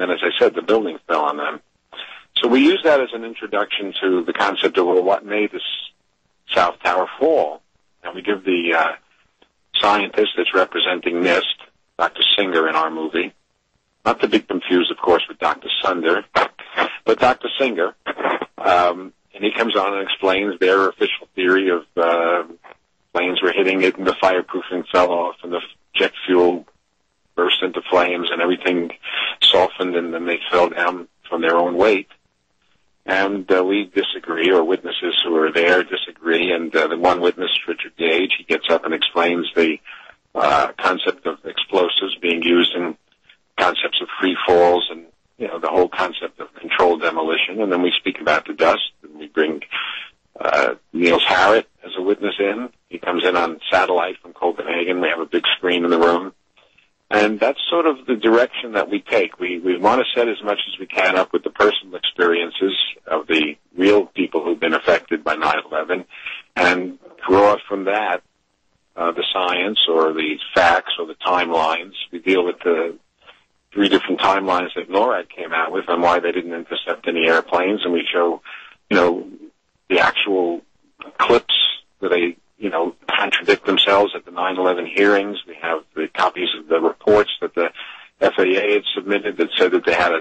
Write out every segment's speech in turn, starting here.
then, as I said, the building fell on them. So we use that as an introduction to the concept of, well, what made this South Tower fall? And we give the scientist that's representing NIST, Dr. Singer in our movie, not to be confused, of course, with Dr. Sunder, but Dr. Singer, and he comes on and explains their official theory of planes were hitting it and the fireproofing fell off and the jet fuel burst into flames and everything softened and then they fell down from their own weight. And we disagree, or witnesses who are there disagree, and the one witness, Richard Gage, he gets up and explains the concept of explosives being used in concepts of free falls and, you know, the whole concept of controlled demolition. And then we speak about the dust, and we bring Niels Harrit as a witness in. He comes in on satellite from Copenhagen. We have a big screen in the room. And that's sort of the direction that we take. We want to set as much as we can up with the personal experiences of the real people who've been affected by 9/11 and draw from that the science or the facts or the timelines. We deal with the 3 different timelines that NORAD came out with on why they didn't intercept any airplanes, and we show, you know, the actual clips where they, you know, contradict themselves at the 9/11 hearings. We have the copies of the reports that the FAA had submitted that said that they had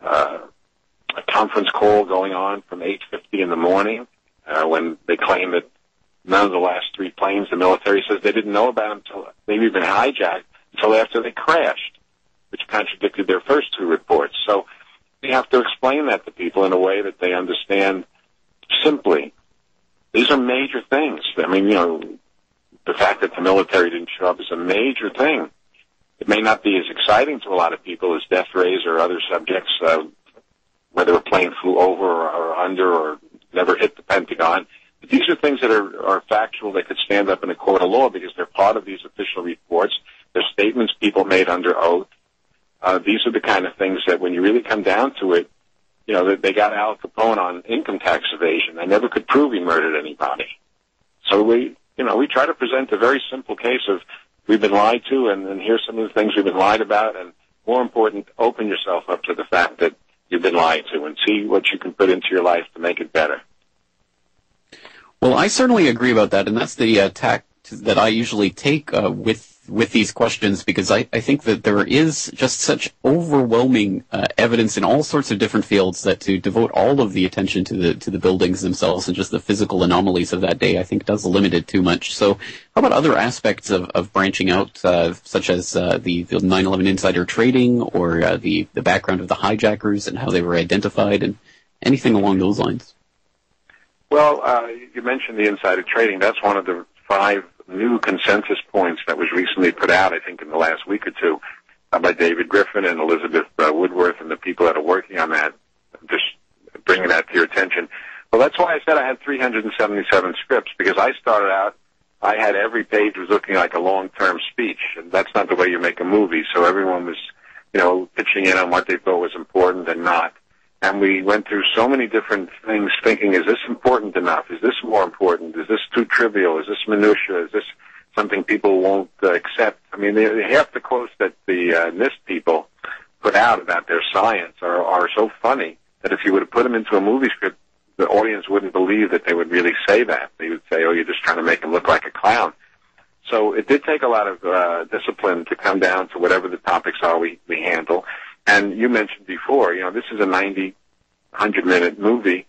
a conference call going on from 8:50 in the morning when they claimed that none of the last 3 planes, the military says they didn't know about until maybe been hijacked until after they crashed, which contradicted their first 2 reports. So we have to explain that to people in a way that they understand simply. These are major things. I mean, you know, the fact that the military didn't show up is a major thing. It may not be as exciting to a lot of people as death rays or other subjects, whether a plane flew over or under or never hit the Pentagon. But these are things that are factual. They could stand up in a court of law because they're part of these official reports. They're statements people made under oath. These are the kind of things that when you really come down to it, you know, they got Al Capone on income tax evasion. They never could prove he murdered anybody. So we try to present a very simple case of we've been lied to, and here's some of the things we've been lied about, and more important, open yourself up to the fact that you've been lied to and see what you can put into your life to make it better. Well, I certainly agree about that, and that's the tact that I usually take with these questions, because I think that there is just such overwhelming evidence in all sorts of different fields that to devote all of the attention to the buildings themselves and just the physical anomalies of that day, I think does limit it too much. So how about other aspects of branching out, such as the 9/11 insider trading or the background of the hijackers and how they were identified and anything along those lines? Well, you mentioned the insider trading. That's one of the 5 new consensus points that was recently put out, I think, in the last week or 2 by David Griffin and Elizabeth Woodworth and the people that are working on that, just bringing that to your attention. Well, that's why I said I had 377 scripts, because I started out, I had every page was looking like a long-term speech, and that's not the way you make a movie, so everyone was, you know, pitching in on what they thought was important and not. And we went through so many different things thinking, is this important enough? Is this more important? Is this too trivial? Is this minutia? Is this something people won't accept? I mean, half the quotes that the NIST people put out about their science are so funny that if you would have put them into a movie script, the audience wouldn't believe that they would really say that. They would say, oh, you're just trying to make him look like a clown. So it did take a lot of discipline to come down to whatever the topics are we handle. And you mentioned before, you know, this is a 100-minute movie.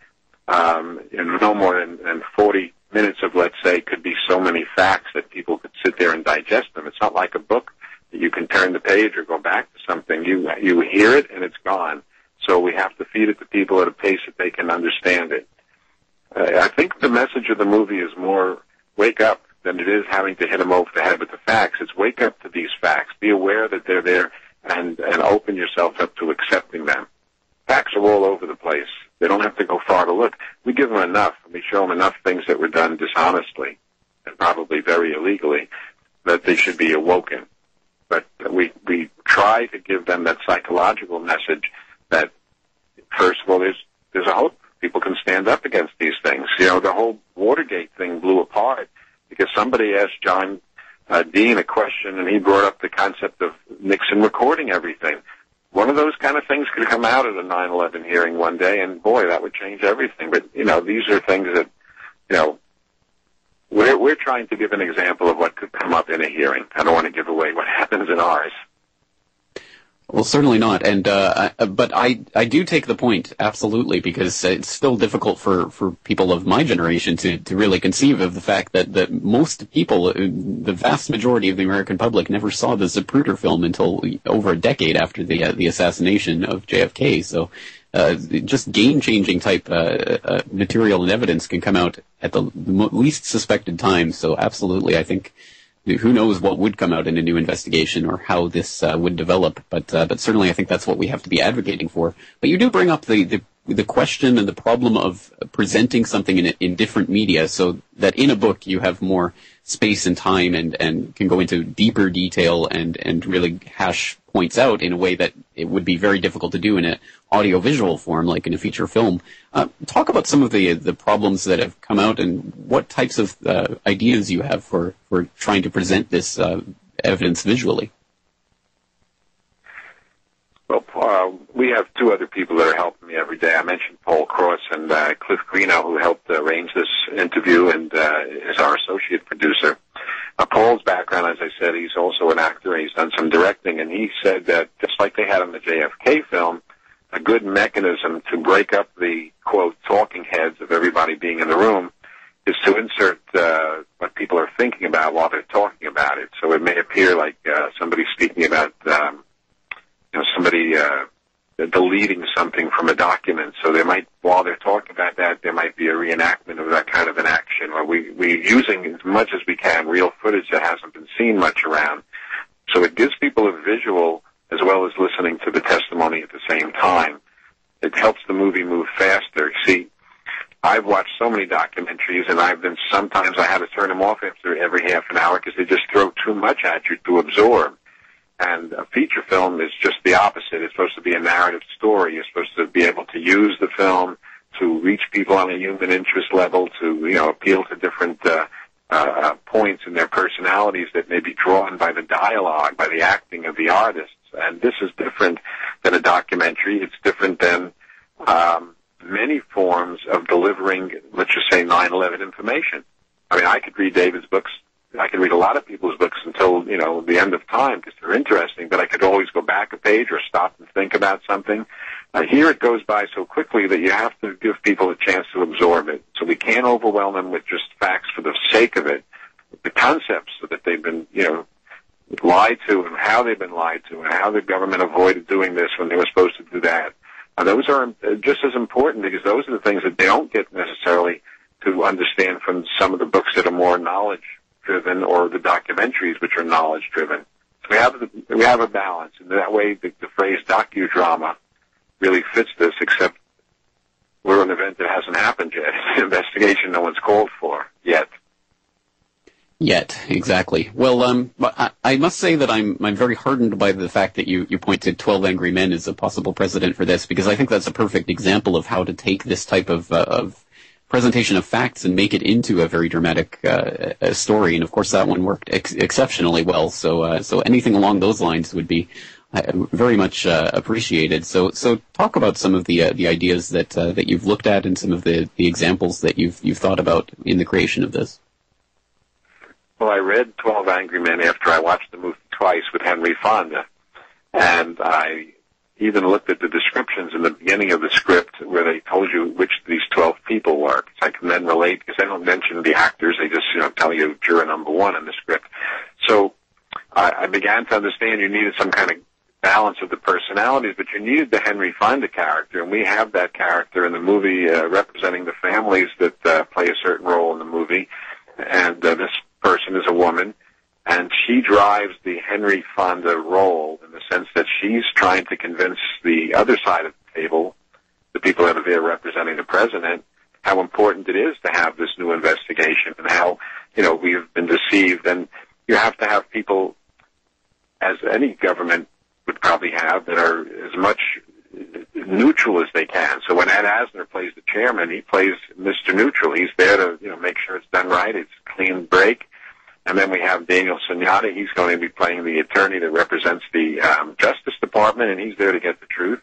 No more than 40 minutes of, let's say, could be so many facts that people could sit there and digest them. It's not like a book that you can turn the page or go back to something. You hear it and it's gone. So we have to feed it to people at a pace that they can understand it. I think the message of the movie is more wake up than it is having to hit them over the head with the facts. It's wake up to these facts. Be aware that they're there and open yourself up to accepting them. Facts are all over the place. They don't have to go far to look. We give them enough, and we show them enough things that were done dishonestly and probably very illegally that they should be awoken. But we try to give them that psychological message that, first of all, there's a hope. People can stand up against these things. You know, the whole Watergate thing blew apart because somebody asked John Dean a question, and he brought up the concept of Nixon recording everything. One of those kind kind of things could come out at a 9/11 hearing one day, and boy, that would change everything. But, these are things that, we're trying to give an example of what could come up in a hearing. I don't want to give away what happens in ours. Well, certainly not. And but I do take the point, absolutely, because it's still difficult for people of my generation to really conceive of the fact that most people, the vast majority of the American public, never saw the Zapruder film until over a decade after the assassination of JFK. So just game-changing type material and evidence can come out at the least suspected time. So absolutely, I think who knows what would come out in a new investigation or how this would develop. But certainly I think that's what we have to be advocating for. But you do bring up the question and the problem of presenting something in different media, so that in a book you have more space and time and can go into deeper detail and really hash points out in a way that it would be very difficult to do in an audiovisual form, like in a feature film. Talk about some of the problems that have come out and what types of ideas you have for trying to present this evidence visually. Well, we have two other people that are helping me every day. I mentioned Paul Cross and Cliff Greeno, who helped arrange this interview and is our associate producer. Paul's background, as I said, he's also an actor, and he's done some directing, and he said that just like they had on the JFK film, a good mechanism to break up the, quote, talking heads of everybody being in the room is to insert what people are thinking about while they're talking about it. So it may appear like somebody speaking about somebody deleting something from a document. So there might, while they're talking about that, there might be a reenactment of that kind of an action. Or we're using as much as we can real footage that hasn't been seen much around. So it gives people a visual as well as listening to the testimony at the same time. It helps the movie move faster. See, I've watched so many documentaries, and sometimes I had to turn them off after every half an hour because they just throw too much at you to absorb. And a feature film is just the opposite. It's supposed to be a narrative story. You're supposed to be able to use the film to reach people on a human interest level, to appeal to different points in their personalities that may be drawn by the dialogue, by the acting of the artists. And this is different than a documentary. It's different than many forms of delivering, let's just say, 9/11 information. I mean, I could read David's books. I could read a lot of people's books until, the end of time because they're interesting, but I could always go back a page or stop and think about something. Here it goes by so quickly that you have to give people a chance to absorb it. So we can't overwhelm them with just facts for the sake of it. The concepts that they've been, lied to and how they've been lied to and how the government avoided doing this when they were supposed to do that. Those are just as important because those are the things that they don't get necessarily to understand from some of the books that are more knowledge-driven or the documentaries which are knowledge-driven. So we have a balance, and that way the phrase docudrama really fits this, except we're an event that hasn't happened yet. It's an investigation no one's called for yet. Yet, exactly. Well, I must say that I'm very heartened by the fact that you point to 12 Angry Men as a possible precedent for this, because I think that's a perfect example of how to take this type of presentation of facts and make it into a very dramatic story. And of course, that one worked exceptionally well. So anything along those lines would be very much appreciated. So talk about some of the ideas that you've looked at and some of the examples that you've thought about in the creation of this. Well, I read 12 Angry Men after I watched the movie twice with Henry Fonda, and I even looked at the descriptions in the beginning of the script where they told you which these 12 people were. Because I can then relate, because they don't mention the actors, they just tell you juror number one in the script. So I began to understand you needed some kind of balance of the personalities, but you needed the Henry Fonda character, and we have that character in the movie representing the families that play a certain role in the movie. And this person is a woman, and she drives the Henry Fonda role in the sense that she's trying to convince the other side of the table, the people that are there representing the president, how important it is to have this new investigation and how, we've been deceived. And you have to have people, as any government would probably have, that are as much neutral as they can. So when Ed Asner plays the chairman, he plays Mr. Neutral. He's there to make sure it's done right. It's a clean break. And then we have Daniel Sunjata. He's going to be playing the attorney that represents the Justice Department. department, and he's there to get the truth.